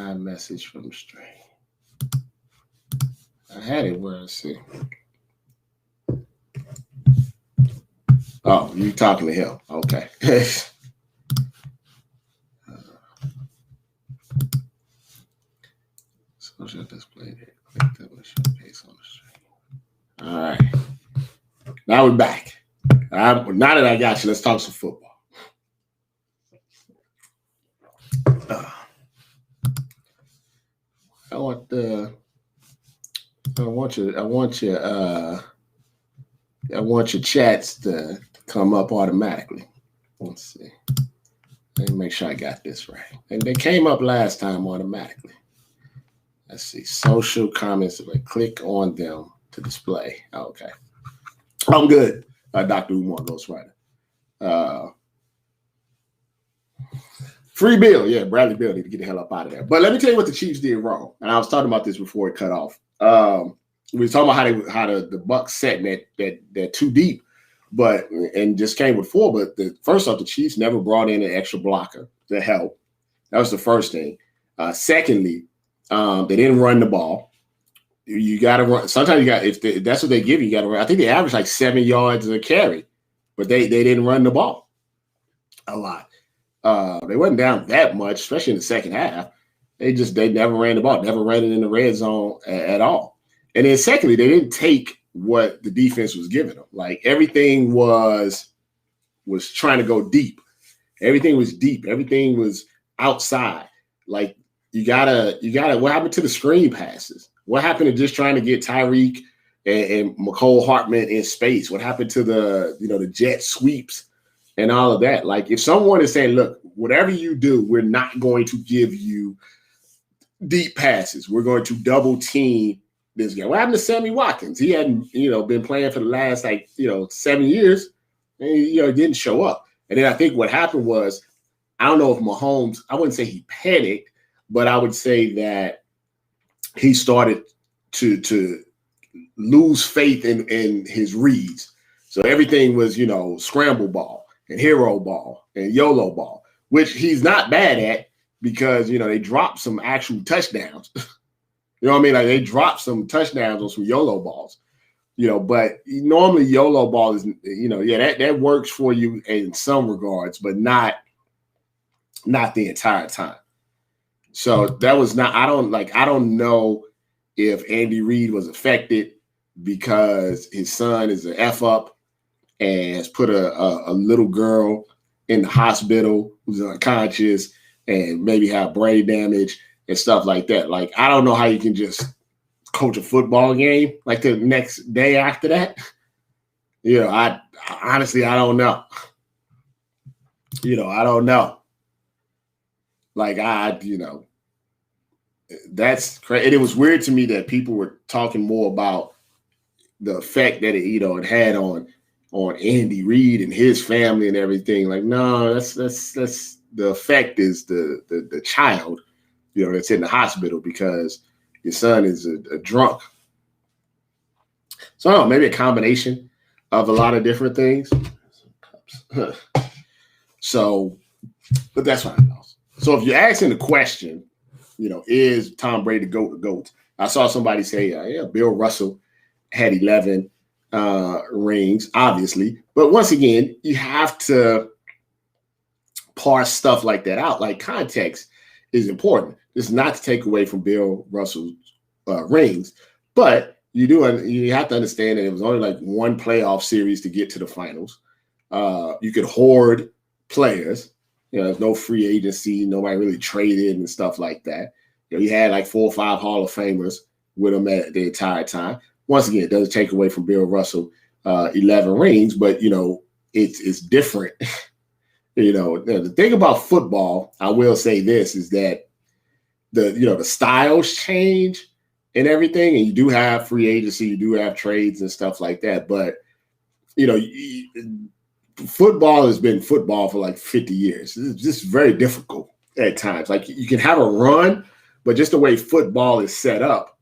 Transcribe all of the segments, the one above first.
iMessage from Stray. I had it where I see. Oh, you talking to him? Okay. Social display there. Click that will showcase on the screen. All right. Now we're back. Now that I got you, let's talk some football. I want your chats to come up automatically. Let's see. Let me make sure I got this right. And they came up last time automatically. Let's see. Social comments. If I click on them to display. Okay. I'm good. Dr. Umar Ghostwriter. Free Bill. Yeah, Bradley Bill need to get the hell up out of there. But let me tell you what the Chiefs did wrong. And I was talking about this before it cut off. We were talking about how the Bucs set that too deep, and just came with 4. But first off, the Chiefs never brought in an extra blocker to help. That was the first thing. Secondly, they didn't run the ball. You got to run. Sometimes if that's what they give you, you got to run. I think they averaged like 7 yards a carry, but they didn't run the ball a lot. They wasn't down that much, especially in the second half. They never ran the ball, never ran it in the red zone at all. And then secondly, they didn't take what the defense was giving them. Like everything was trying to go deep. Everything was deep. Everything was outside. Like you gotta. What happened to the screen passes? What happened to just trying to get Tyreek and McCole Hartman in space? What happened to the jet sweeps and all of that? Like if someone is saying, look, whatever you do, we're not going to give you deep passes. We're going to double team this guy. What happened to Sammy Watkins? He hadn't, been playing for the last 7 years, and he didn't show up. And then I think what happened was, I don't know if Mahomes, I wouldn't say he panicked, but I would say that he started to lose faith in his reads. So everything was, scramble ball and hero ball and YOLO ball, which he's not bad at because, they dropped some actual touchdowns. You know what I mean? Like they dropped some touchdowns on some YOLO balls, but normally YOLO ball is, that works for you in some regards, but not the entire time. So that was not, I don't know if Andy Reid was affected because his son is an F up and has put a little girl in the hospital who's unconscious and maybe have brain damage and stuff like that. Like, I don't know how you can just coach a football game like the next day after that. I honestly, I don't know. I don't know. Like, that's crazy. And it was weird to me that people were talking more about the effect that it had on Andy Reid and his family and everything. Like, no, that's the effect is the child, that's in the hospital because your son is a drunk. So I don't know, maybe a combination of a lot of different things. So, but that's what I know. So if you're asking the question, is Tom Brady the GOAT? I saw somebody say, yeah, Bill Russell had 11 rings, obviously. But once again, you have to parse stuff like that out. Like context is important. It's not to take away from Bill Russell's rings, but you have to understand that it was only like one playoff series to get to the finals. You could hoard players. There's no free agency. Nobody really traded and stuff like that. He had like 4 or 5 Hall of Famers with him at the entire time. Once again, it doesn't take away from Bill Russell 11 rings, but it's different. The thing about football, I will say this, is that the styles change and everything, and you do have free agency, you do have trades and stuff like that. But football has been football for like 50 years. It's just very difficult at times. Like you can have a run, but just the way football is set up,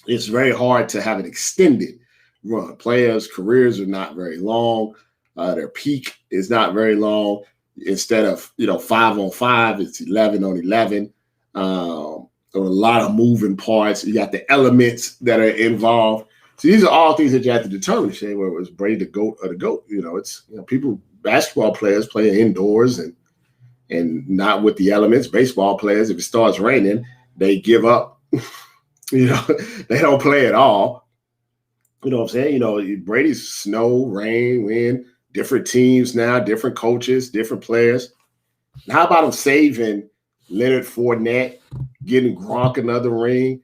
it's very hard to have an extended run. Players' careers are not very long. Their peak is not very long. Instead of 5 on 5, it's 11 on 11. a lot of moving parts. You got the elements that are involved. So these are all things that you have to determine. Say, well, was Brady the GOAT or the GOAT? It's people, basketball players play indoors and not with the elements. Baseball players, if it starts raining, they give up. They don't play at all. You know what I'm saying? Brady's snow, rain, wind, different teams now, different coaches, different players. How about him saving Leonard Fournette, getting Gronk another ring,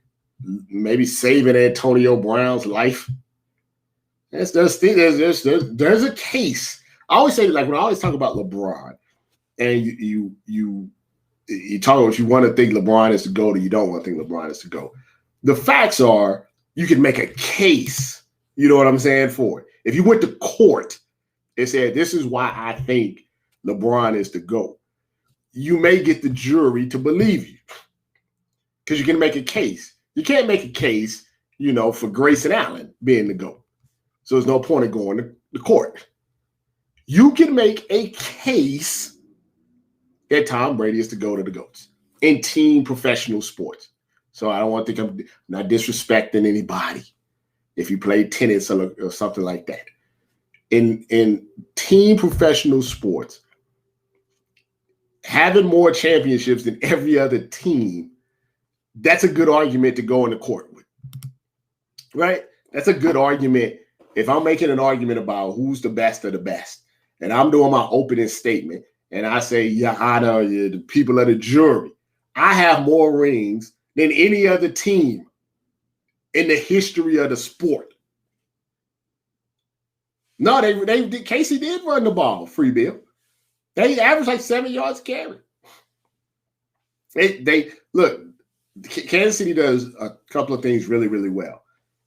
maybe saving Antonio Brown's life? There's a case. I always say, like, when I always talk about LeBron, and you talk about if you want to think LeBron is the GOAT or you don't want to think LeBron is the GOAT. The facts are you can make a case, you know what I'm saying, for it. If you went to court and said, this is why I think LeBron is the GOAT, you may get the jury to believe you because you can make a case. You can't make a case, for Grayson Allen being the GOAT. So there's no point in going to court. You can make a case that Tom Brady is the GOAT of the GOATs in team professional sports. So I don't want to think I'm not disrespecting anybody if you play tennis or something like that. In team professional sports, having more championships than every other team, that's a good argument to go into court with, right? That's a good argument. If I'm making an argument about who's the best of the best, and I'm doing my opening statement, and I say, Your Honor, the people of the jury, I have more rings than any other team in the history of the sport. No, Casey did run the ball, free Bill. They averaged like 7 yards carry. They look, Kansas City does a couple of things really, really well.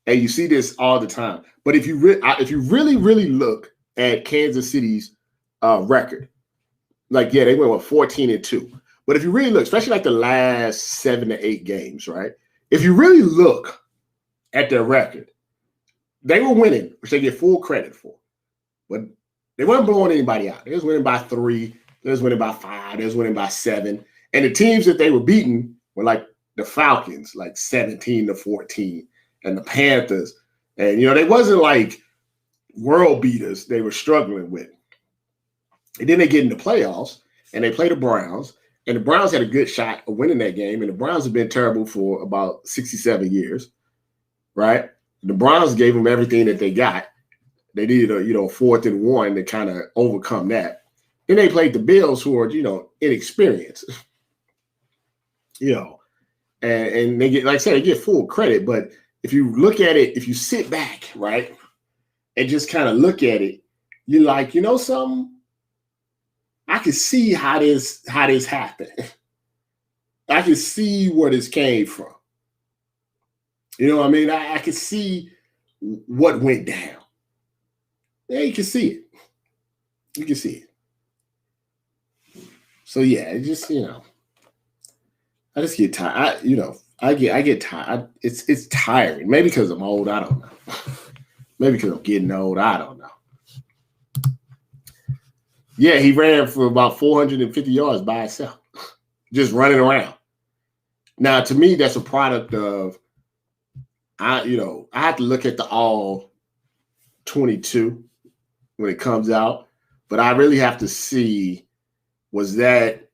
And you see this all the time. But if you really, really look at Kansas City's record, like, they went with 14-2. But if you really look, especially like the last 7 to 8 games, right? If you really look at their record, they were winning, which they get full credit for. But they weren't blowing anybody out. They was winning by 3. They was winning by 5. They was winning by 7. And the teams that they were beating were like the Falcons, like 17-14, and the Panthers. And, they wasn't like world beaters they were struggling with. And then they get in the playoffs, and they play the Browns. And the Browns had a good shot of winning that game. And the Browns have been terrible for about 67 years, right? The Browns gave them everything that they got. They needed a 4th and 1 to kind of overcome that. Then they played the Bills, who are, inexperienced, and they get, like I said, they get full credit. But if you look at it, if you sit back, right, and just kind of look at it, you're like, something? I can see how this happened. I can see where this came from. You know what I mean? I can see what went down. Yeah, you can see it. You can see it. So yeah, it just, I just get tired. I get tired. It's tiring. Maybe because I'm old. I don't know. Maybe because I'm getting old. I don't know. Yeah, he ran for about 450 yards by himself, just running around. Now, to me, that's a product of, I have to look at the all 22 when it comes out, but I really have to see, was that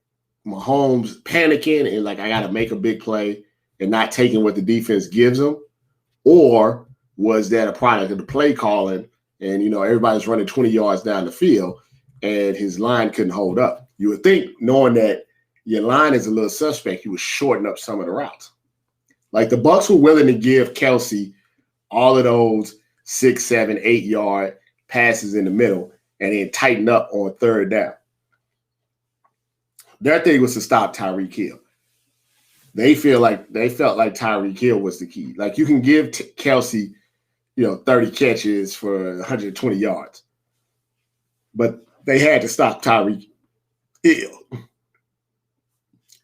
Mahomes panicking and like, I got to make a big play and not taking what the defense gives him? Or was that a product of the play calling and, everybody's running 20 yards down the field and his line couldn't hold up? You would think, knowing that your line is a little suspect, you would shorten up some of the routes. Like the Bucs were willing to give Kelsey all of those 6, 7, 8 yard passes in the middle and then tighten up on 3rd down. Their thing was to stop Tyreek Hill. They felt like Tyreek Hill was the key. Like you can give Kelsey, 30 catches for 120 yards, but they had to stop Tyreek Hill.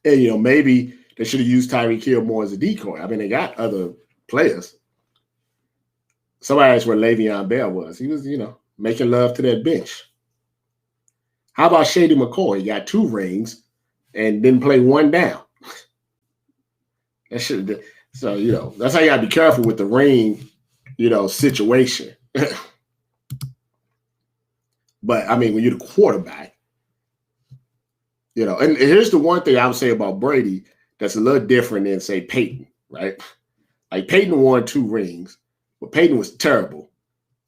And, maybe they should have used Tyreek Hill more as a decoy. I mean, they got other players. Somebody asked where Le'Veon Bell was. He was, making love to that bench. How about Shady McCoy? He got 2 rings and didn't play 1 down. That should. So that's how you gotta be careful with the ring, situation. But I mean, when you're the quarterback, and here's the one thing I would say about Brady that's a little different than say Peyton, right? Like Peyton won 2 rings, but Peyton was terrible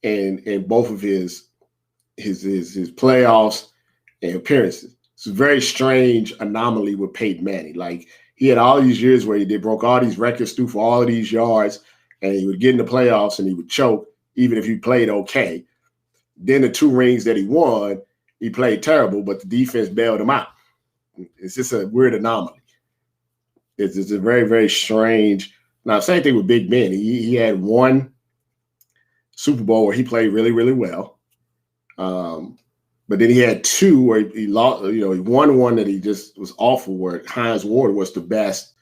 in both of his playoffs and appearances. It's a very strange anomaly with Peyton Manning. Like he had all these years where he broke all these records through for all of these yards, and he would get in the playoffs and he would choke even if he played okay. Then the 2 rings that he won, he played terrible, but the defense bailed him out. It's just a weird anomaly. It's a very, very strange. Now, same thing with Big Ben. He had 1 Super Bowl where he played really, really well. But then he had 2 where he lost. He won one that he just was awful, where Hines Ward was the best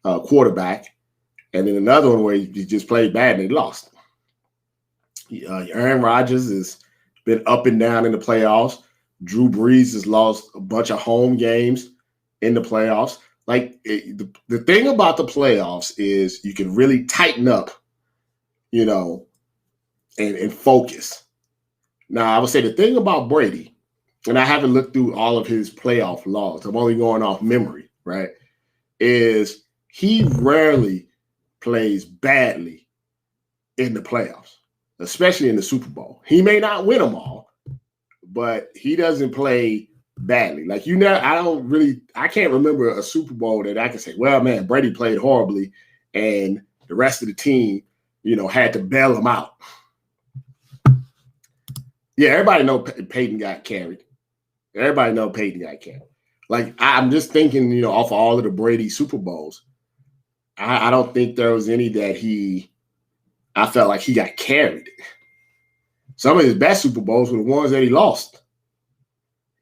quarterback, and then another one where he just played bad and he lost. Aaron Rodgers has been up and down in the playoffs. Drew Brees has lost a bunch of home games in the playoffs. Like the thing about the playoffs is you can really tighten up, and focus. Now, I would say the thing about Brady, and I haven't looked through all of his playoff logs, I'm only going off memory, right, is he rarely plays badly in the playoffs, especially in the Super Bowl. He may not win them all, but he doesn't play badly. Like, I can't remember a Super Bowl that I can say, well, man, Brady played horribly and the rest of the team, had to bail him out. Yeah, everybody know Peyton got carried. Everybody know Peyton got carried. Like, I'm just thinking, off of all of the Brady Super Bowls, I don't think there was any that I felt like he got carried. Some of his best Super Bowls were the ones that he lost.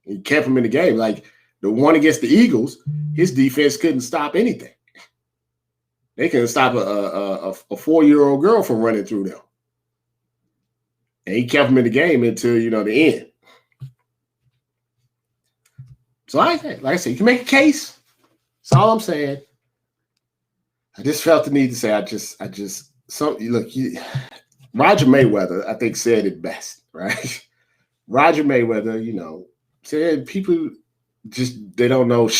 He kept him in the game. Like the one against the Eagles, his defense couldn't stop anything. They couldn't stop a 4-year-old girl from running through them. And he kept him in the game until, the end. So like I said, you can make a case. That's all I'm saying. I just felt the need to say, Roger Mayweather, I think, said it best, right? Roger Mayweather, said people they don't know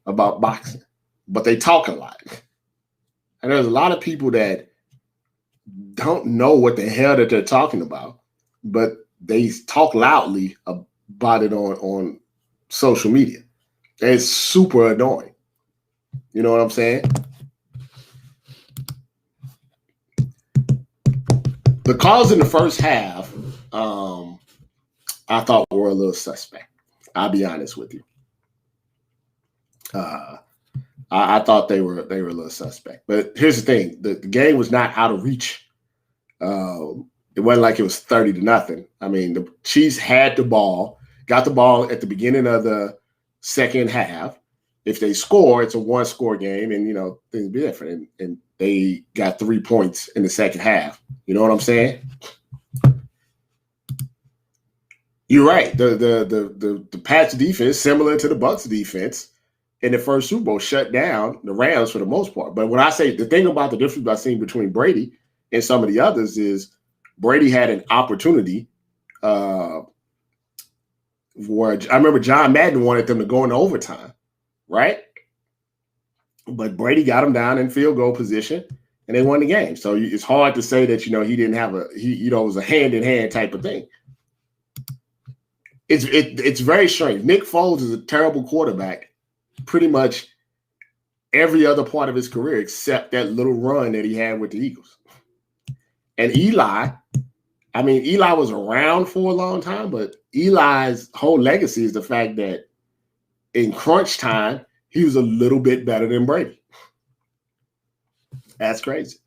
about boxing, but they talk a lot. And there's a lot of people that don't know what the hell that they're talking about, but they talk loudly about it on social media. It's super annoying. You know what I'm saying? The calls in the first half, I thought were a little suspect. I'll be honest with you. I thought they were a little suspect. But here's the thing: the game was not out of reach. It wasn't like it was 30-0. I mean, the Chiefs had the ball, got the ball at the beginning of the second half. If they score, it's a 1-score game, and things be different. And they got 3 points in the second half. You know what I'm saying? You're right. The Pats defense, similar to the Bucs defense in the first Super Bowl, shut down the Rams for the most part. But when I say the thing about the difference I've seen between Brady and some of the others is Brady had an opportunity where I remember John Madden wanted them to go into overtime, right? But Brady got them down in field goal position and they won the game. So it's hard to say that, he didn't have it was a hand-in-hand type of thing. It's very strange. Nick Foles is a terrible quarterback pretty much every other part of his career except that little run that he had with the Eagles. And Eli was around for a long time, but Eli's whole legacy is the fact that in crunch time, he was a little bit better than Brady. That's crazy.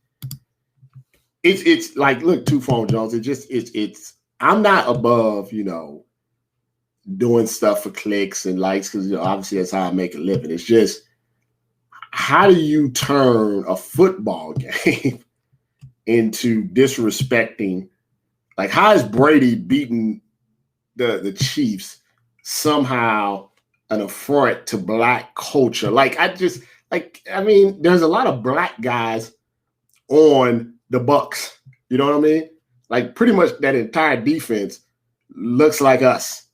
It's like, look, Two Phone Jones, it's I'm not above, doing stuff for clicks and likes because obviously that's how I make a living. It's just, how do you turn a football game into disrespecting? Like, how is Brady beating the Chiefs somehow an affront to Black culture? Like, Like, I mean, there's a lot of black guys on the Bucks. You know what I mean? Like, pretty much that entire defense looks like us,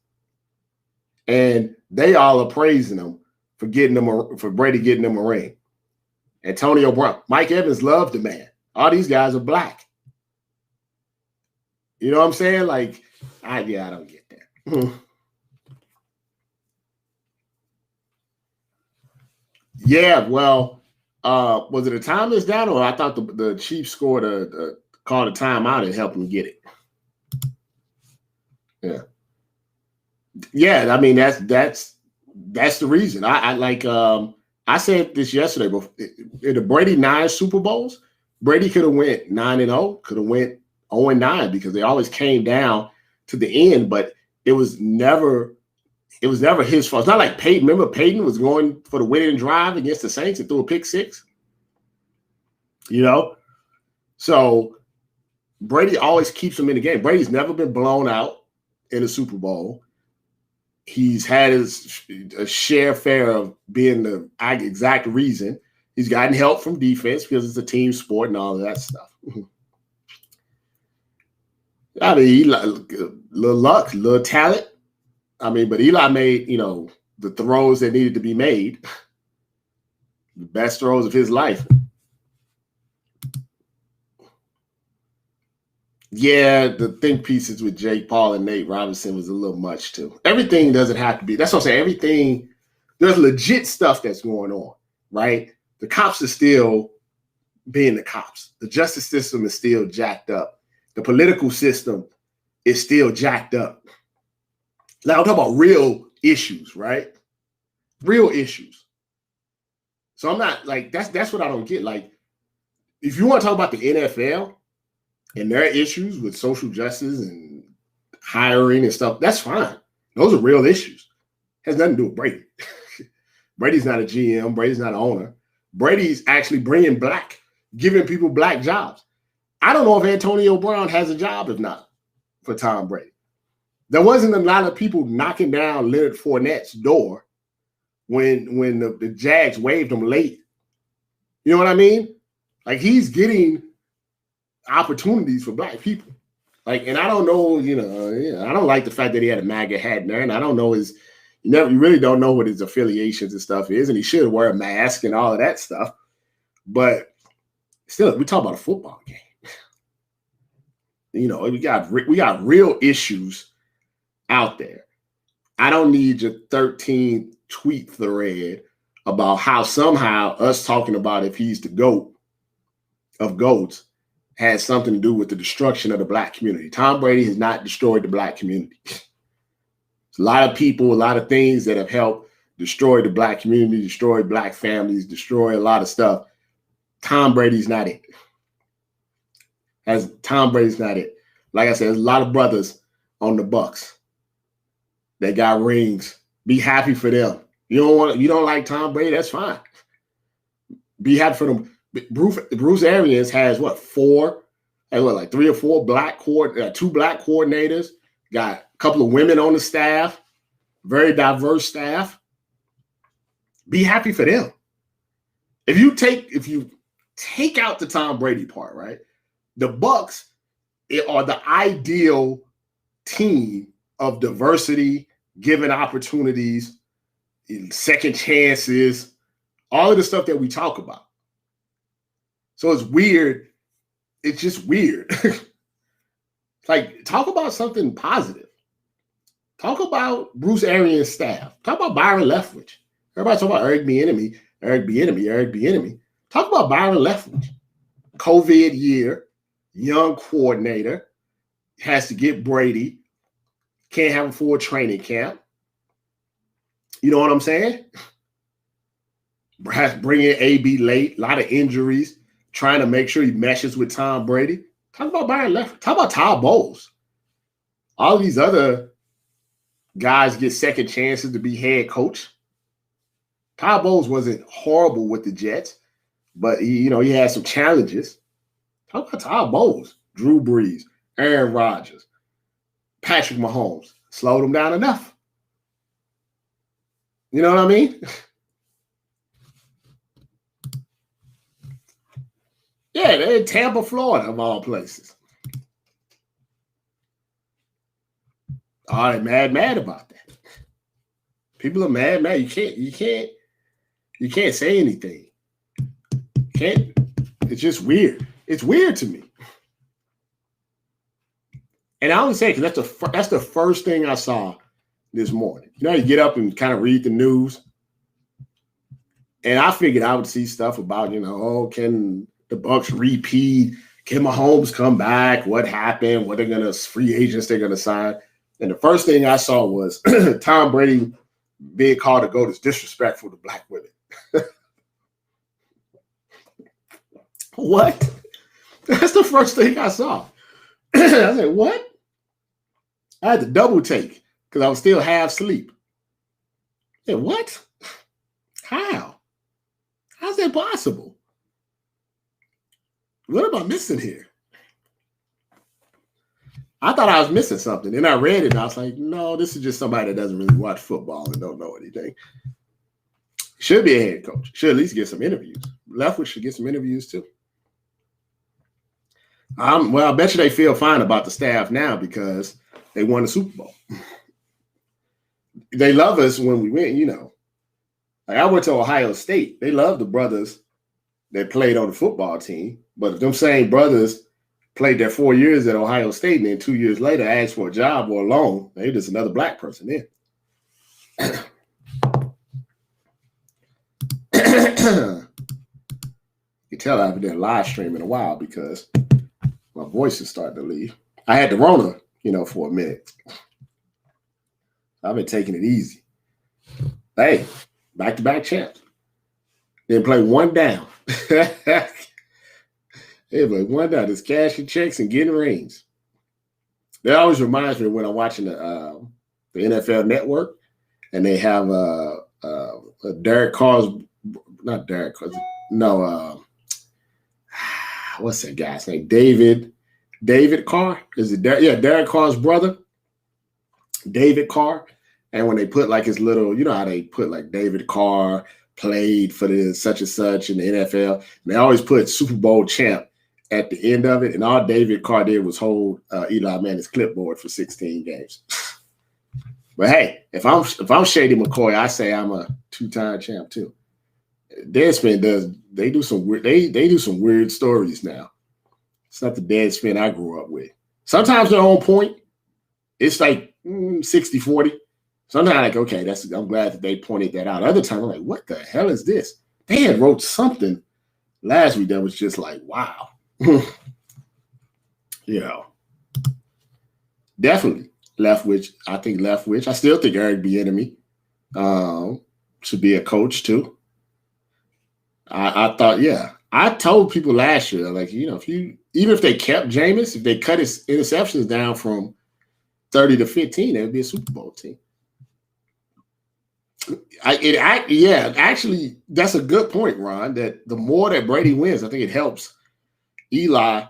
and they all are praising them for Brady getting them a ring. Antonio Brown, Mike Evans loved the man. All these guys are black. You know what I'm saying? Like, I don't get that. Yeah, well, was it a timeless down, or I thought the Chiefs scored called a timeout and helped them get it? Yeah. I mean, that's the reason. I like. I said this yesterday. Before, in the Brady 9 Super Bowls, Brady could have went 9-0, could have went 0-9 because they always came down to the end. But it was never his fault. It's not like Peyton. Remember, Peyton was going for the winning drive against the Saints and threw a pick six. You know, so Brady always keeps them in the game. Brady's never been blown out in a Super Bowl. He's had a share of being the exact reason. He's gotten help from defense because it's a team sport and all of that stuff. I mean, Eli, little luck, little talent. I mean, but Eli made, the throws that needed to be made. The best throws of his life. Yeah, the think pieces with Jake Paul and Nate Robinson was a little much too. Everything doesn't have to be. That's what I'm saying. Everything, there's legit stuff that's going on, right? The cops are still being the cops. The justice system is still jacked up. The political system is still jacked up. Now I'm talking about real issues, right? Real issues. So I'm not like that's what I don't get. Like, if you want to talk about the NFL and their issues with social justice and hiring and stuff, that's fine. Those are real issues. Has nothing to do with Brady. Brady's not a GM. Brady's not an owner. Brady's actually giving people black jobs. I don't know if Antonio Brown has a job, if not, for Tom Brady. There wasn't a lot of people knocking down Leonard Fournette's door when the Jags waived him late. You know what I mean? Like, he's getting opportunities for black people. Like, and I don't know, I don't like the fact that he had a MAGA hat in there, and I don't know you really don't know what his affiliations and stuff is, and he should wear a mask and all of that stuff. But still, we talk about a football game. We got real issues out there. I don't need your 13 tweet thread about how somehow us talking about if he's the GOAT of GOATs has something to do with the destruction of the black community. Tom Brady has not destroyed the black community. There's a lot of people, a lot of things that have helped destroy the black community, destroy black families, destroy a lot of stuff. Tom Brady's not it. Tom Brady's not it. Like I said, there's a lot of brothers on the Bucks that got rings. Be happy for them. You don't like Tom Brady, that's fine. Be happy for them. Bruce Arians has like 3 or 4 black 2 black coordinators, got a couple of women on the staff, very diverse staff. Be happy for them. If you take out the Tom Brady part, right? The Bucks are the ideal team of diversity, giving opportunities, second chances, all of the stuff that we talk about. So it's weird. It's just weird. Like, talk about something positive. Talk about Bruce Arians' staff. Talk about Byron Leftwich. Everybody talk about Eric Bieniemy. Talk about Byron Leftwich. COVID year, young coordinator, has to get Brady. Can't have a full training camp. You know what I'm saying? Perhaps bring in AB late, a lot of injuries, trying to make sure he meshes with Tom Brady. Talk about Byron Leftwich. Talk about Todd Bowles. All of these other guys get second chances to be head coach. Todd Bowles wasn't horrible with the Jets, but he had some challenges. Talk about Todd Bowles, Drew Brees, Aaron Rodgers, Patrick Mahomes. Slowed him down enough. You know what I mean? Yeah, they're in Tampa, Florida, of all places. Oh, they're mad about that. People are mad. You can't say anything. Can't. It's just weird. It's weird to me. And I only say because that's the first thing I saw this morning. You know, you get up and kind of read the news. And I figured I would see stuff about, can the Bucks repeat? Can Mahomes come back? What happened? What free agents they're gonna sign? And the first thing I saw was Tom Brady being called to go is disrespectful to black women. What? That's the first thing I saw. I said, what? I had to double take because I was still half asleep. I said, what? How? How's that possible? What am I missing here? I thought I was missing something. Then I read it and I was like, no, this is just somebody that doesn't really watch football and don't know anything. Should be a head coach. Should at least get some interviews. Leftwich should get some interviews too. Well, I bet you they feel fine about the staff now because they won the Super Bowl. They love us when we win, Like I went to Ohio State. They love the brothers that played on the football team. But if them same brothers played their 4 years at Ohio State and then 2 years later asked for a job or a loan, maybe there's another black person there. You tell I haven't done a live stream in a while because my voice is starting to leave. I had the Rona, for a minute. I've been taking it easy. Hey, back-to-back champs. Didn't play one down. They play one down. Just cashing checks and getting rings. That always reminds me when I'm watching the NFL Network and they have Derek Carr's, not Derek Carr, no, what's that guy's name? David Carr? Is it Derek Carr's brother? David Carr. And when they put like his little, how they put like David Carr played for the such and such in the NFL, and they always put Super Bowl champ at the end of it. And all David Carr did was hold Eli Manning's clipboard for 16 games. But hey, if I'm Shady McCoy, I say I'm a 2-time champ too. Deadspin they do some weird stories now. It's not the Deadspin I grew up with. Sometimes they're on point. It's like 60-40. Sometimes like, okay, I'm glad that they pointed that out. Other times I'm like, what the hell is this? They had wrote something last week that was just like, wow. Definitely Leftwich. I think Leftwich. I still think Eric Bieniemy should be a coach too. I thought, I told people last year, like, even if they kept Jameis, if they cut his interceptions down from 30 to 15, that would be a Super Bowl team. Actually, that's a good point, Ron, that the more that Brady wins, I think it helps Eli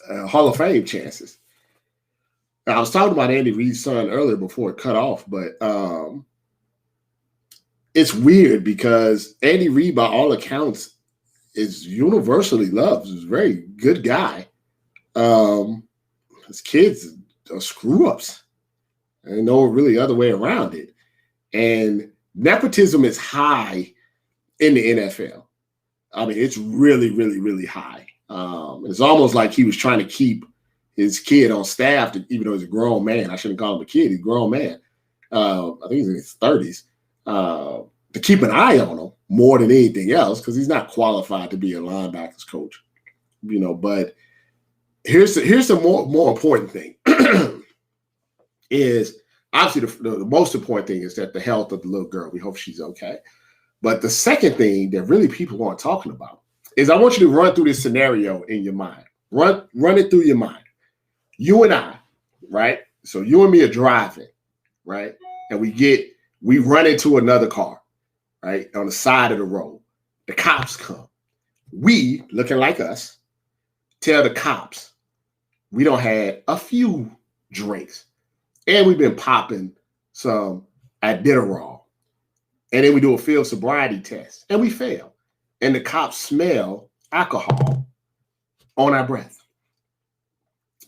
Hall of Fame chances. Now, I was talking about Andy Reid's son earlier before it cut off, but it's weird because Andy Reid, by all accounts, is universally loved. He's a very good guy. His kids are screw-ups. There's no really other way around it. And nepotism is high in the NFL. I mean, it's really, really, really high. It's almost like he was trying to keep his kid on staff, even though he's a grown man. I shouldn't call him a kid. He's a grown man. I think he's in his 30s. To keep an eye on him more than anything else, because he's not qualified to be a linebackers coach. But here's the more important thing is obviously the most important thing is that the health of the little girl. We hope she's okay. But the second thing that really people aren't talking about is I want you to run through this scenario in your mind. Run it through your mind. You and I, right? So you and me are driving, right? And we run into another car, right? On the side of the road. The cops come. We, looking like us, tell the cops we don't have a few drinks. And we've been popping some Adderall. And then we do a field sobriety test. And we fail. And the cops smell alcohol on our breath.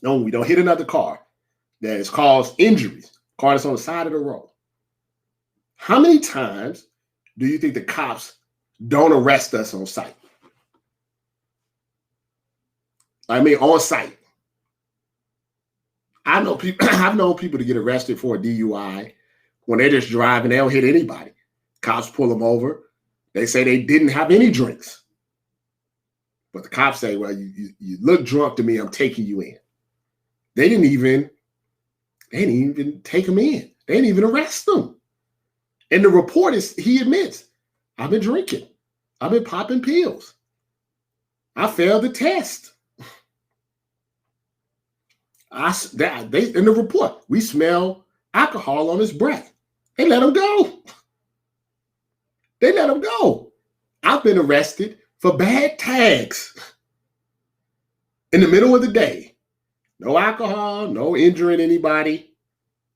No, we don't hit another car that has caused injuries, car that's on the side of the road. How many times do you think the cops don't arrest us on sight? I mean, on sight. I know people. I've known people to get arrested for a DUI when they're just driving. They don't hit anybody. Cops pull them over. They say they didn't have any drinks, but the cops say, "Well, you look drunk to me. I'm taking you in." They didn't even take him in. They didn't even arrest him. And the report is, he admits, I've been drinking. I've been popping pills. I failed the test. In the report, we smell alcohol on his breath. They let him go. They let him go. I've been arrested for bad tags in the middle of the day. No alcohol, no injuring anybody,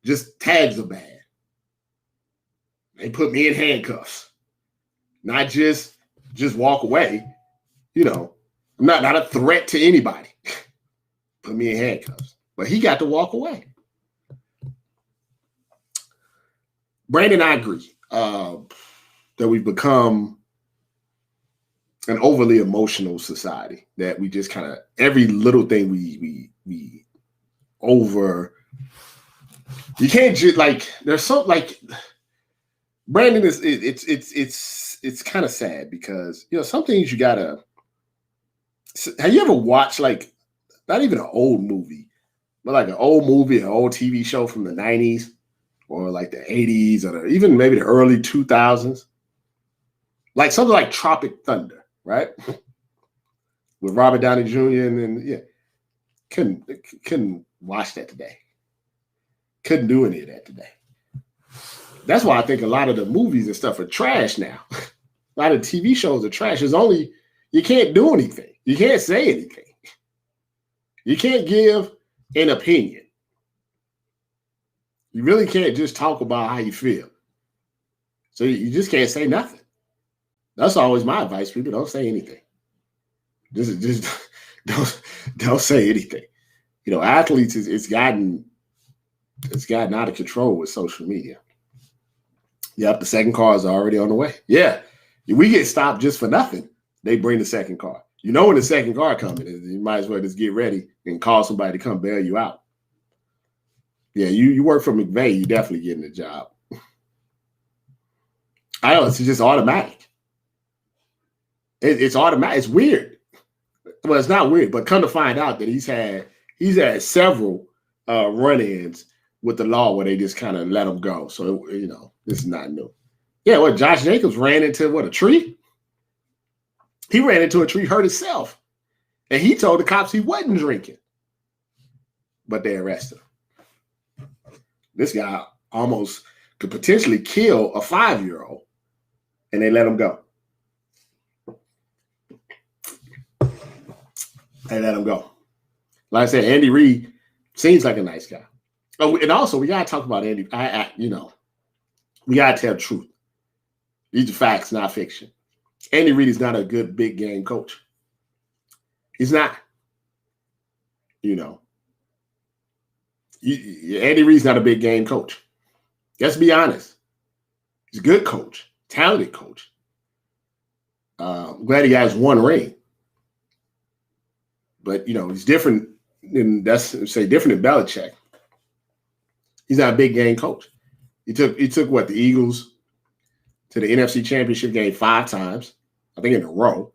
just tags are bad. They put me in handcuffs, not just walk away. You know, I'm not a threat to anybody. Put me in handcuffs, but he got to walk away. Brandon, I agree that we've become an overly emotional society, that we just kind of, every little thing we over. You can't just, like, there's something like Brandon is, it's kind of sad because, you know, some things you gotta. Have you ever watched, like, not even an old movie, but like an old movie, an old TV show from the 90s or like the 80s or even maybe the early 2000s? Like something like Tropic Thunder, right? With Robert Downey Jr. and yeah, couldn't watch that today. Couldn't do any of that today. That's why I think a lot of the movies and stuff are trash now. A lot of TV shows are trash. It's only, you can't do anything. You can't say anything. You can't give an opinion. You really can't just talk about how you feel. So you just can't say nothing. That's always my advice. People, don't say anything. Just don't say anything. You know, athletes, it's gotten out of control with social media. Yep, the second car is already on the way. Yeah, we get stopped just for nothing. They bring the second car. You know when the second car coming is, you might as well just get ready and call somebody to come bail you out. Yeah, you work for McVay, you definitely getting the job. I know, it's just automatic. It's automatic. It's weird. Well, it's not weird, but come to find out that he's had several run-ins with the law where they just kind of let him go. So, you know, this is not new. Yeah, what, Josh Jacobs ran into, a tree? He ran into a tree, hurt himself. And he told the cops he wasn't drinking. But they arrested him. This guy almost could potentially kill a 5-year-old. And they let him go. They let him go. Like I said, Andy Reid seems like a nice guy. Oh, and also, we got to talk about Andy. We got to tell the truth. These are facts, not fiction. Andy Reid is not a good big game coach. He's not. You know. Andy Reid's not a big game coach. Let's be honest. He's a good coach, talented coach. I'm glad he has one ring. But, you know, he's different than, different than Belichick. He's not a big game coach. He took the Eagles to the NFC Championship game 5 times, I think in a row,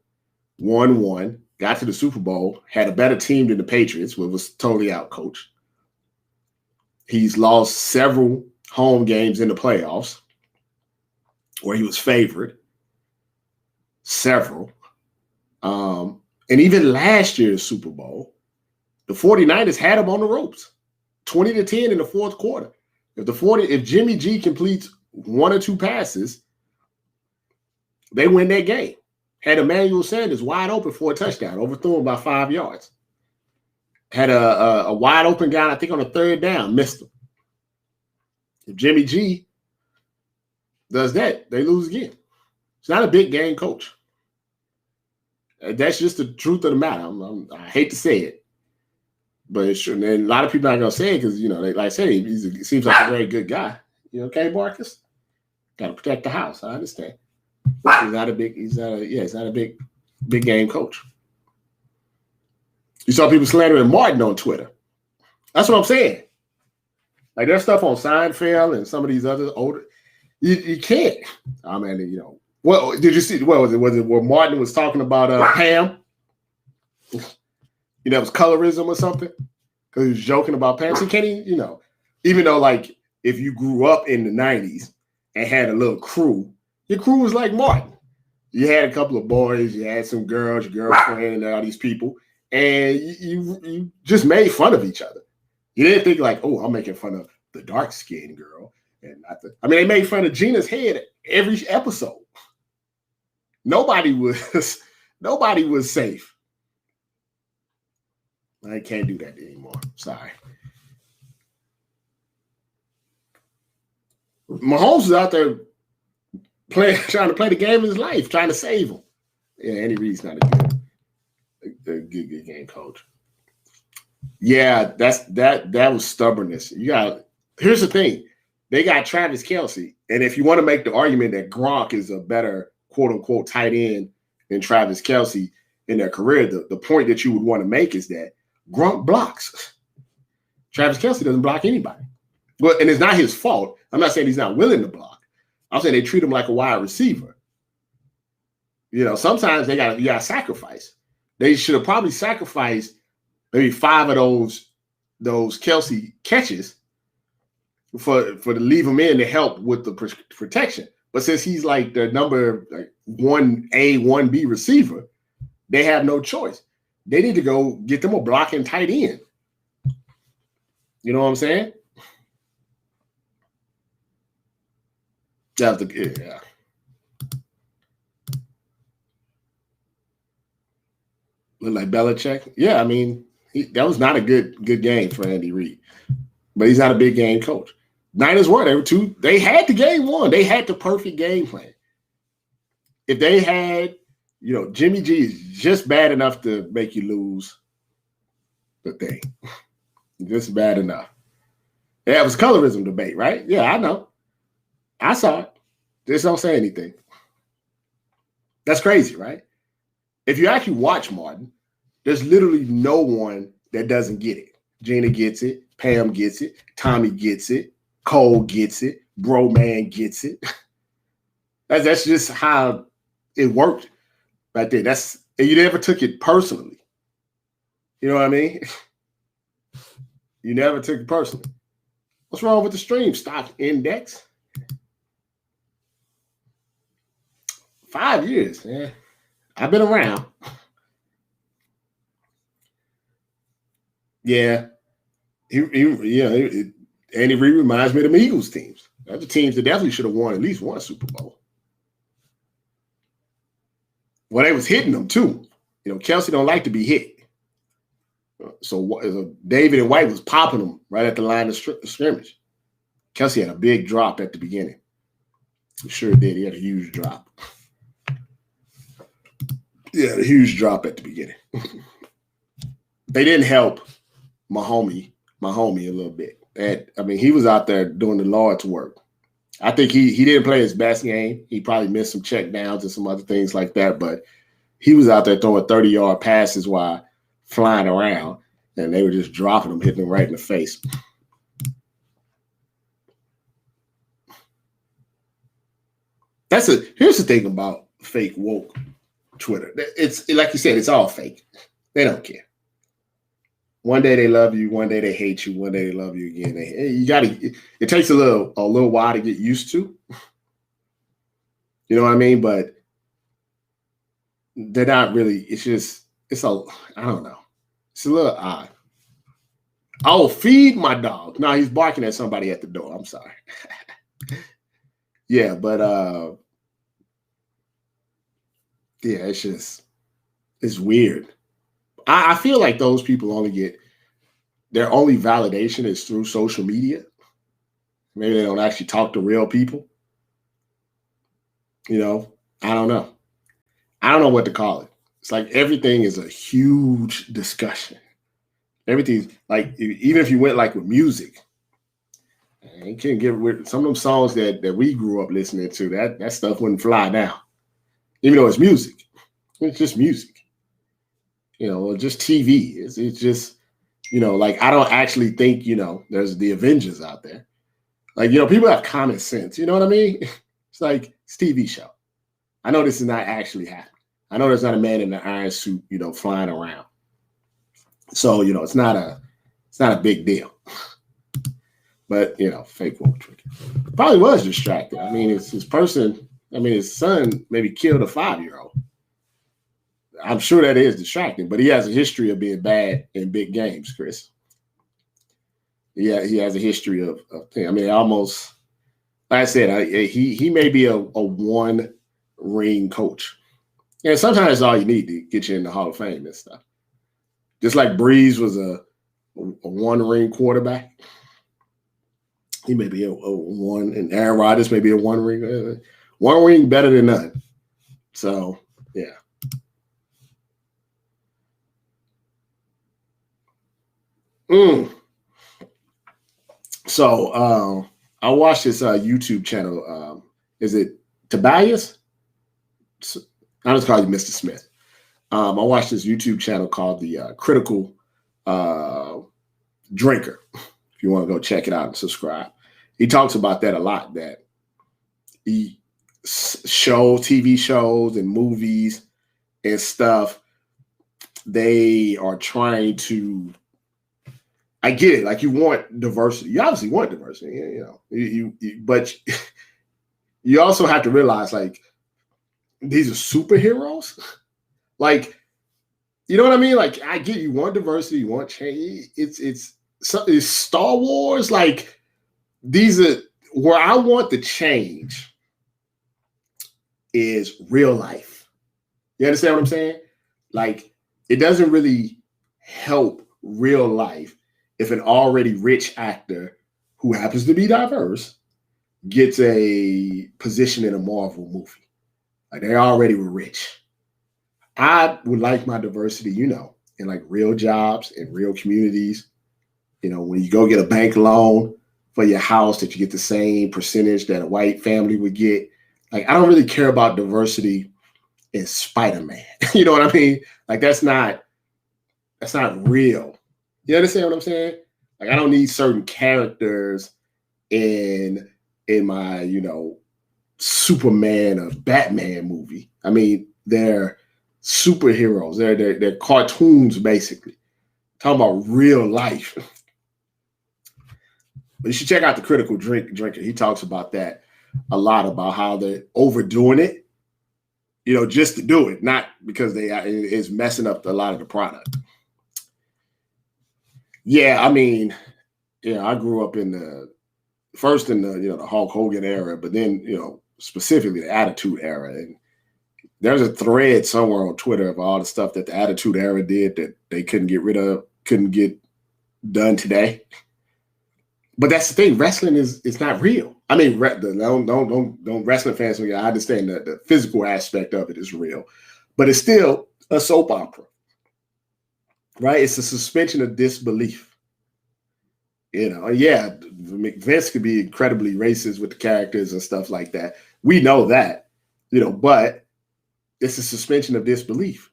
won one, got to the Super Bowl, had a better team than the Patriots, which was totally outcoached. He's lost several home games in the playoffs where he was favored. Several. And even last year's Super Bowl, the 49ers had him on the ropes, 20-10 in the fourth quarter. If Jimmy G completes 1 or 2 passes, they win that game. Had Emmanuel Sanders wide open for a touchdown, overthrew him by 5 yards. Had a wide open guy, I think on a 3rd down, missed him. If Jimmy G does that, they lose again. He's not a big game coach. That's just the truth of the matter. I hate to say it, but it's true. And a lot of people are not gonna say it because like I said, he seems like a very good guy. Okay, Marcus, got to protect the house. I understand. He's not a big game coach. You saw people slandering Martin on Twitter. That's what I'm saying. Like there's stuff on Seinfeld and some of these other older. You can't. I mean, What did you see? What was it? Was it where Martin was talking about Pam? It was colorism or something because he was joking about Pam. So can he? Even though like if you grew up in the '90s and had a little crew, your crew was like Martin. You had a couple of boys, you had some girls, your girlfriend, and all these people, and you just made fun of each other. You didn't think like, oh, I'm making fun of the dark skinned girl, and not the. I mean, they made fun of Gina's head every episode. Nobody was safe. I can't do that anymore. Sorry. Mahomes is out there trying to play the game of his life, trying to save him. Yeah, Andy Reid's not a good game coach. Yeah, that was stubbornness. Here's the thing. They got Travis Kelce. And if you want to make the argument that Gronk is a better quote unquote tight end than Travis Kelce in their career, the point that you would want to make is that Gronk blocks. Travis Kelce doesn't block anybody. Well, and it's not his fault. I'm not saying he's not willing to block. I'm saying they treat him like a wide receiver. Sometimes you got to sacrifice. They should have probably sacrificed maybe 5 of those Kelce catches for to leave him in to help with the protection. But since he's like the number 1A, 1B receiver, they have no choice. They need to go get them a blocking tight end. You know what I'm saying? That's yeah. Look like Belichick. Yeah, I mean, that was not a good game for Andy Reid. But he's not a big game coach. Niners were. They had the game won. They had the perfect game plan. If they had, Jimmy G is just bad enough to make you lose the thing. Just bad enough. Yeah, it was colorism debate, right? Yeah, I know. I saw it. Just don't say anything. That's crazy, right? If you actually watch Martin, there's literally no one that doesn't get it. Gina gets it. Pam gets it. Tommy gets it. Cole gets it. Bro Man gets it. That's just how it worked right there. And you never took it personally. You know what I mean? You never took it personally. What's wrong with the stream stock index? 5 years, man. I've been around. Yeah. Andy Reid reminds me of the Eagles teams. Those are teams that definitely should have won at least one Super Bowl. Well, they was hitting them too. Kelce don't like to be hit. So David and White was popping them right at the line of scrimmage. Kelce had a big drop at the beginning. He sure did. He had a huge drop. Yeah, a huge drop at the beginning. They didn't help my homie a little bit. He was out there doing the Lord's work. I think he didn't play his best game. He probably missed some check downs and some other things like that, but he was out there throwing 30-yard passes while flying around, and they were just dropping him, hitting him right in the face. Here's the thing about fake woke Twitter. It's like you said, it's all fake. They don't care. One day they love you, one day they hate you, one day they love you again. It takes a little while to get used to. You know what I mean? But they're not really, I don't know. It's a little odd. Oh, feed my dog. No, he's barking at somebody at the door. I'm sorry. Yeah, but yeah, it's weird. I feel like those people their only validation is through social media. Maybe they don't actually talk to real people. I don't know. I don't know what to call it. It's like everything is a huge discussion. Everything's like, even if you went like with music, you can't get with some of them songs that we grew up listening to. That stuff wouldn't fly now, even though it's music. It's just music, or just TV. It's just, like I don't actually think, there's the Avengers out there. Like, people have common sense. You know what I mean? It's like it's a TV show. I know this is not actually happening. I know there's not a man in an iron suit, flying around. So, it's not a big deal. But, fake woke trick. Probably was distracted. I mean, his son maybe killed a 5-year-old. I'm sure that is distracting, but he has a history of being bad in big games, Chris. Yeah, he has a history of I mean, almost, like I said, he may be a one-ring coach. And sometimes that's all you need to get you in the Hall of Fame and stuff. Just like Breeze was a one-ring quarterback. He may be a one, and Aaron Rodgers may be a one-ring. One ring better than none. So, yeah. So, I watched this YouTube channel. Is it Tobias? I just call you Mr. Smith. I watched this YouTube channel called the Critical Drinker. If you want to go check it out and subscribe. He talks about that a lot, that TV shows and movies and stuff, they are trying to, I get it, like you want diversity. You obviously want diversity, but you also have to realize, like, these are superheroes. Like, you know what I mean? Like, I get you want diversity, you want change. It's Star Wars. Like, these are where I want the change is real life. You understand what I'm saying? Like, it doesn't really help real life if an already rich actor who happens to be diverse gets a position in a Marvel movie. Like, they already were rich. I would like my diversity, in like real jobs in real communities. When you go get a bank loan for your house, that you get the same percentage that a white family would get. Like, I don't really care about diversity in Spider-Man. You know what I mean? Like, that's not real. You understand what I'm saying? Like, I don't need certain characters in my, Superman or Batman movie. I mean, they're superheroes. They're cartoons, basically. Talking about real life. But you should check out the Critical Drinker. He talks about that a lot, about how they're overdoing it, just to do it, not because it's messing up a lot of the product. Yeah, I mean, I grew up in the Hulk Hogan era, but then, specifically the Attitude Era. And there's a thread somewhere on Twitter of all the stuff that the Attitude Era did that they couldn't get rid of, couldn't get done today. But that's the thing. Wrestling is not real. I mean, don't wrestling fans. I understand that the physical aspect of it is real, but it's still a soap opera, right? It's a suspension of disbelief. Yeah, Vince could be incredibly racist with the characters and stuff like that. We know that, but it's a suspension of disbelief.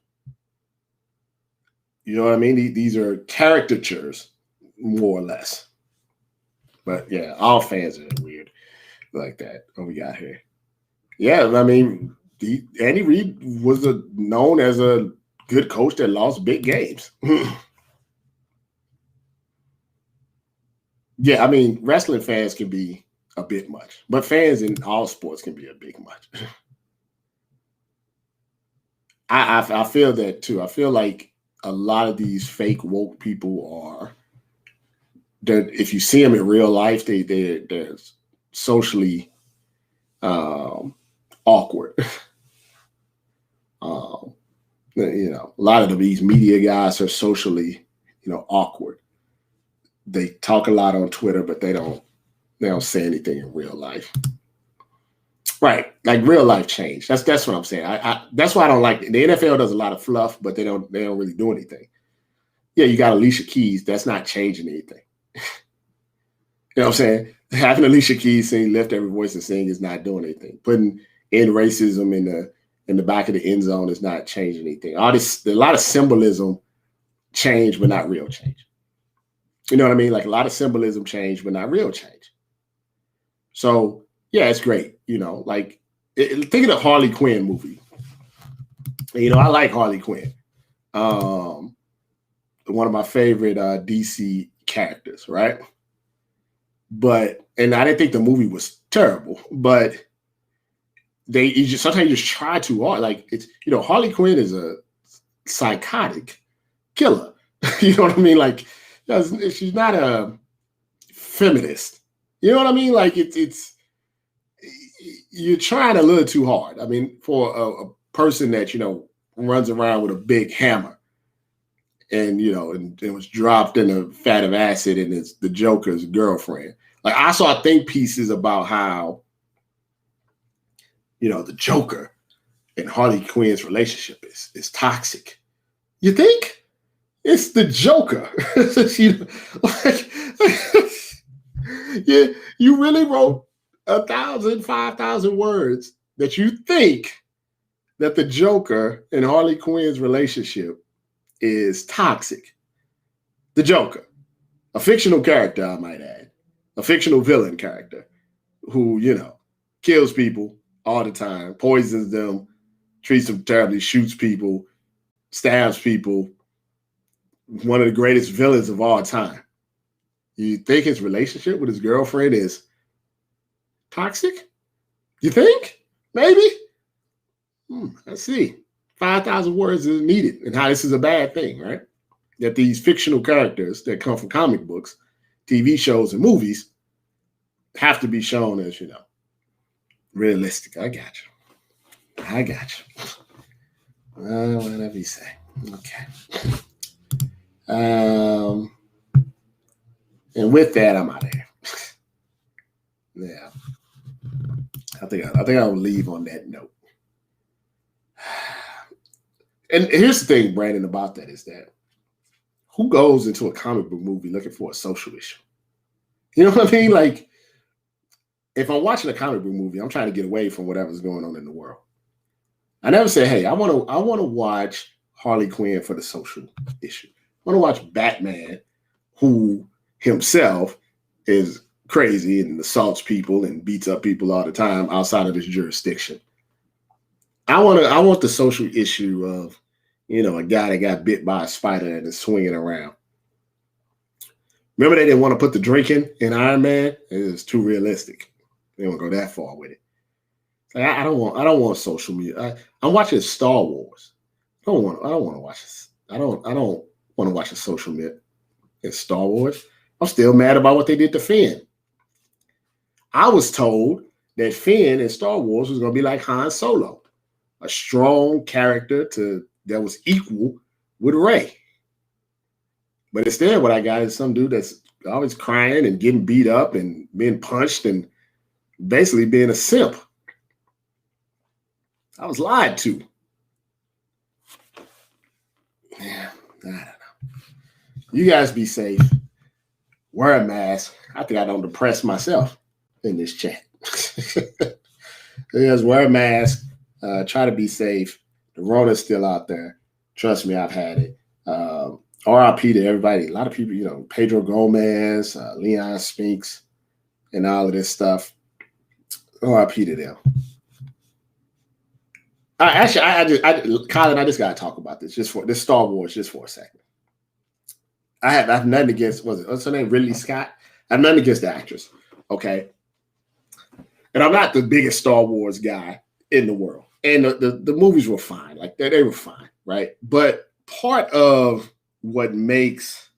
You know what I mean? These are caricatures, more or less. But yeah, all fans are weird like that. What we got here? Yeah, I mean, Andy Reid was known as a good coach that lost big games. Yeah, I mean, wrestling fans can be a bit much, but fans in all sports can be a bit much. I feel that too. I feel like a lot of these fake woke people are. If you see them in real life, they're socially awkward. A lot of these media guys are socially, awkward. They talk a lot on Twitter, but they don't say anything in real life. Right, like real life change. That's what I'm saying. That's why I don't like it. The NFL does a lot of fluff, but they don't really do anything. Yeah, you got Alicia Keys. That's not changing anything. You know what I'm saying? Having Alicia Keys sing "Lift Every Voice and Sing" is not doing anything. Putting in racism in the back of the end zone is not changing anything. All this, a lot of symbolism change, but not real change. You know what I mean? Like a lot of symbolism change, but not real change. So yeah, it's great. Like think of the Harley Quinn movie. I like Harley Quinn. One of my favorite DC characters, right? And I didn't think the movie was terrible, but sometimes you just try too hard. Like Harley Quinn is a psychotic killer. You know what I mean? Like she's not a feminist. You know what I mean? Like it's you're trying a little too hard. I mean, for a person that runs around with a big hammer, and it was dropped in a vat of acid, and it's the Joker's girlfriend. Like I saw think pieces about how the Joker and Harley Quinn's relationship is toxic. You think? It's the Joker. Yeah, you really wrote 1,000, 5,000 words that you think that the Joker and Harley Quinn's relationship is toxic. The Joker, a fictional character, I might add, a fictional villain character who, kills people all the time, poisons them, treats them terribly, shoots people, stabs people. One of the greatest villains of all time. You think his relationship with his girlfriend is toxic? You think? Maybe? Let's see. 5,000 words is needed, and how this is a bad thing, right? That these fictional characters that come from comic books, TV shows, and movies have to be shown as, realistic. I got you. Whatever you say. Okay. And with that, I'm out of here. Yeah. I think I'll leave on that note. And here's the thing, Brandon, about that is that who goes into a comic book movie looking for a social issue? You know what I mean? Like, if I'm watching a comic book movie, I'm trying to get away from whatever's going on in the world. I never say, hey, I want to watch Harley Quinn for the social issue. I want to watch Batman, who himself is crazy and assaults people and beats up people all the time outside of his jurisdiction. I want the social issue of, a guy that got bit by a spider and is swinging around. Remember they didn't want to put the drinking in Iron Man? It was too realistic. They don't go that far with it. Like, I don't want social media. I'm watching Star Wars. I don't want to watch this. I don't want to watch a social media in Star Wars. I'm still mad about what they did to Finn. I was told that Finn in Star Wars was going to be like Han Solo, a strong character that was equal with Rey. But instead, what I got is some dude that's always crying and getting beat up and being punched and basically being a simp. I was lied to. Yeah, I don't know. You guys be safe. Wear a mask. I think I don't depress myself in this chat. Yes, wear a mask. Try to be safe. The Rona's still out there. Trust me, I've had it. RIP to everybody. A lot of people, Pedro Gomez, Leon Spinks, and all of this stuff. RIP to them. Colin, I just got to talk about this. This Star Wars, just for a second. I have nothing against, what's her name? Ridley Scott? I have nothing against the actress. Okay. And I'm not the biggest Star Wars guy in the world. And the movies were fine. Like they were fine, right? But part of what makes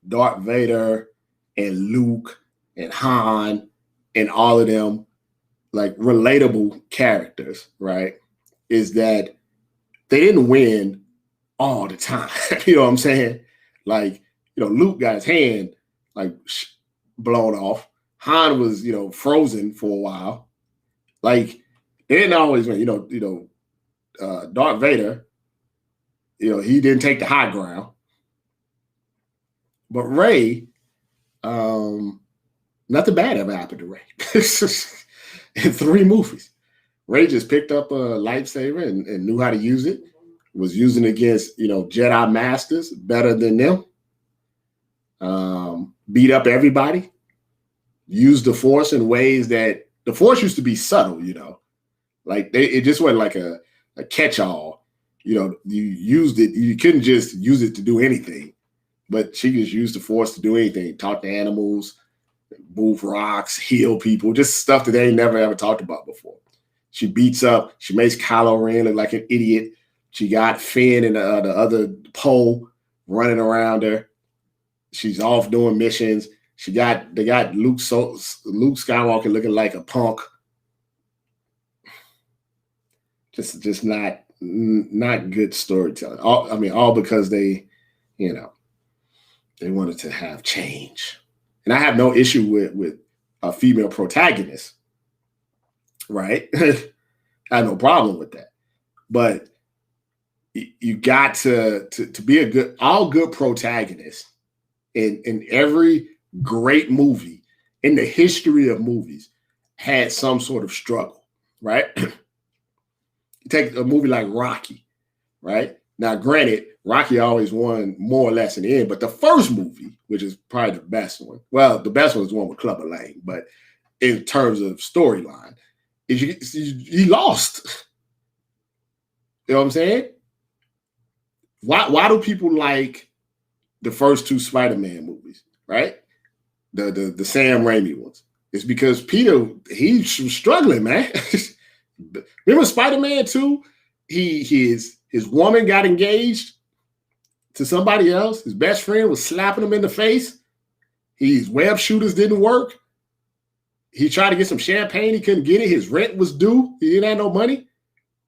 Darth Vader and Luke and Han and all of them like relatable characters, right, is that they didn't win all the time. You know what I'm saying? Like, Luke got his hand like blown off. Han was, frozen for a while. Like they didn't always win. Darth Vader, he didn't take the high ground. But Rey, nothing bad ever happened to Rey. In 3 movies. Rey just picked up a lightsaber and knew how to use it. Was using it against, Jedi masters better than them. Beat up everybody. Used the Force in ways that the Force used to be subtle, Like it just wasn't like a catch-all. You used it. You couldn't just use it to do anything. But she just used the Force to do anything. Talk to animals, move rocks, heal people, just stuff that they ain't never ever talked about before. She makes Kylo Ren look like an idiot. She got Finn and the other Poe running around her. She's off doing missions. They got Luke Skywalker looking like a punk. Just not good storytelling. All because they wanted to have change. And I have no issue with a female protagonist, right? I have no problem with that. But you got to be all good protagonists in every great movie in the history of movies had some sort of struggle, right? You take a movie like Rocky, right? Now, granted, Rocky always won more or less in the end, but the first movie, which is probably the best one, well, the best one is the one with Clubber Lang, but in terms of storyline, he lost. You know what I'm saying? Why do people like the first 2 Spider-Man movies, right? The Sam Raimi ones. It's because Peter, he's struggling, man. Remember Spider-Man 2? His woman got engaged to somebody else. His best friend was slapping him in the face. His web shooters didn't work. He tried to get some champagne. He couldn't get it. His rent was due. He didn't have no money.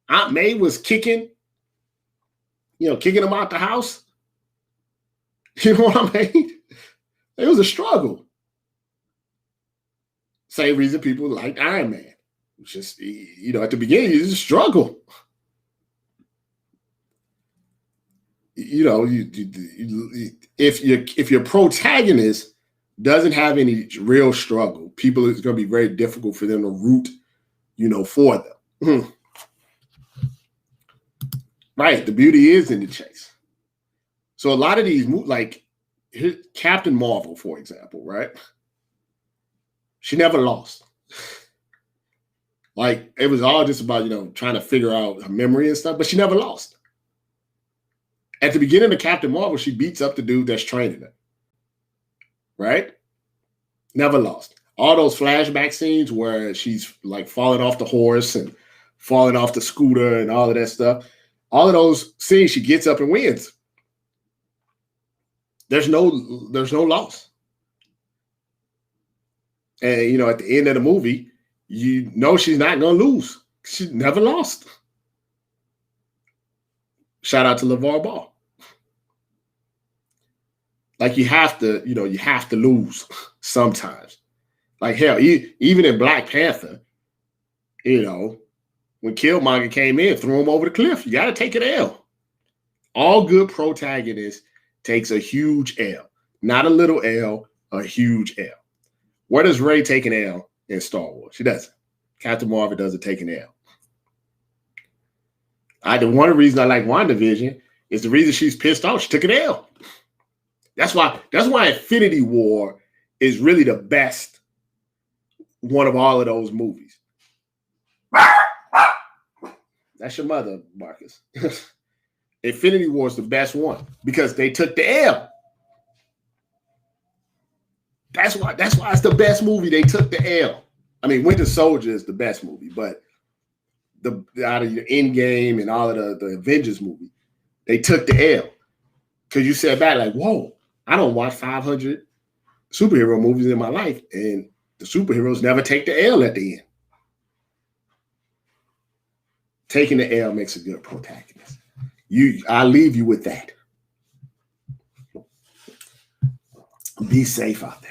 Aunt May was kicking him out the house. You know what I mean? It was a struggle. Same reason people liked Iron Man. It's just, at the beginning, it's a struggle. If your protagonist doesn't have any real struggle, it's going to be very difficult for them to root, for them. Right. The beauty is in the chase. So a lot of these movies, like Captain Marvel, for example, right? She never lost. Like it was all just about, trying to figure out her memory and stuff, but she never lost. At the beginning of Captain Marvel, she beats up the dude that's training her. Right? Never lost. All those flashback scenes where she's like falling off the horse and falling off the scooter and all of that stuff. All of those scenes, she gets up and wins. There's no loss. And, at the end of the movie, she's not going to lose. She never lost. Shout out to LeVar Ball. Like you have to lose sometimes. Like hell, even in Black Panther, when Killmonger came in, threw him over the cliff. You got to take an L. All good protagonists takes a huge L. Not a little L, a huge L. Where does Rey take an L in Star Wars? She doesn't. Captain Marvel doesn't take an L. The one reason I like WandaVision is the reason she's pissed off. She took an L. That's why Infinity War is really the best one of all of those movies. That's your mother, Marcus. Infinity War is the best one because they took the L. That's why it's the best movie. They took the L. I mean, Winter Soldier is the best movie, but out of the Endgame and all of the Avengers movie, they took the L. Because you said back like, whoa, I don't watch 500 superhero movies in my life, and the superheroes never take the L at the end. Taking the L makes a good protagonist. I leave you with that. Be safe out there.